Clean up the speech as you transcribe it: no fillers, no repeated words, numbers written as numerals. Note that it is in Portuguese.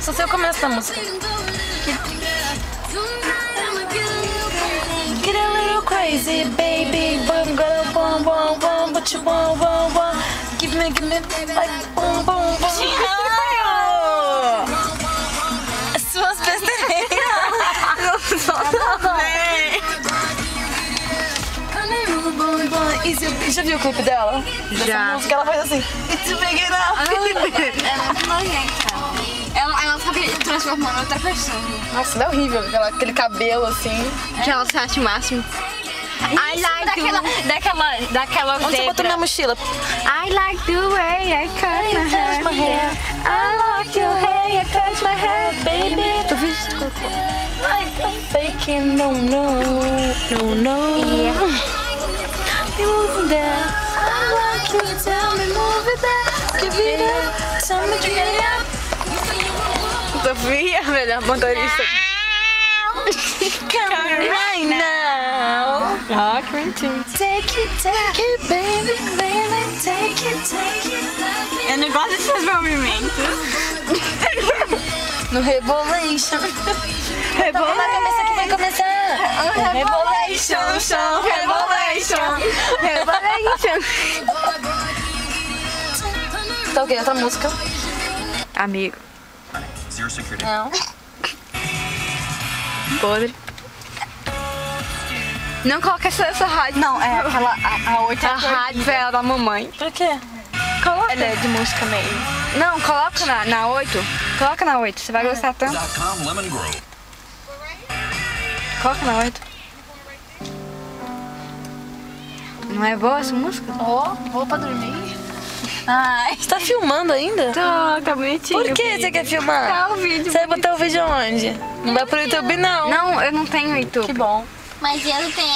Só sei o começo da música. Get a little crazy, baby. Boom, go, boom, boom, boom. What you want, want, want. Give me, like boom, boom, boom. As suas besteirinhas. Não só também. Já viu o clipe dela? Já. Essa música ela faz assim. It's big enough. Ela é muito nojenta. Ela sabe transformando outra pessoa. Nossa, é horrível aquele cabelo assim. Que ela se acha o máximo. I like daquela Onde você botou minha mochila? I like the way I cut my hair. I like your hair, you touch my hair, baby. Tu viu isso? Like I'm faking, no, yeah. You move there, I like you, tell me move it there. Give it up, tell me give it up. Sofia, a melhor motorista. Come right now. Ah, Quentin. Take it, baby, baby, take it. Eu não gosto desses movimentos. No Rebolation. Rebolation. Na cabeça que vai começar. Rebolation no chão, Rebolation. Tá ok, outra música. Amigo. Não. Podre. Não coloca essa rádio. Não, é aquela. A 8 A rádio velha da mamãe. Por quê? Coloca. Ela é de música meio. Não, coloca na 8. Coloca na 8. Você vai gostar tanto. Coloca na 8. Não é boa essa música? Vou pra dormir. Ai, você tá filmando ainda? Tá bonitinho. Por que você quer filmar? Tá o vídeo. Você vai botar o vídeo onde? Não vai pro YouTube, não. Não, eu não tenho YouTube. Que bom. Mas eu tenho.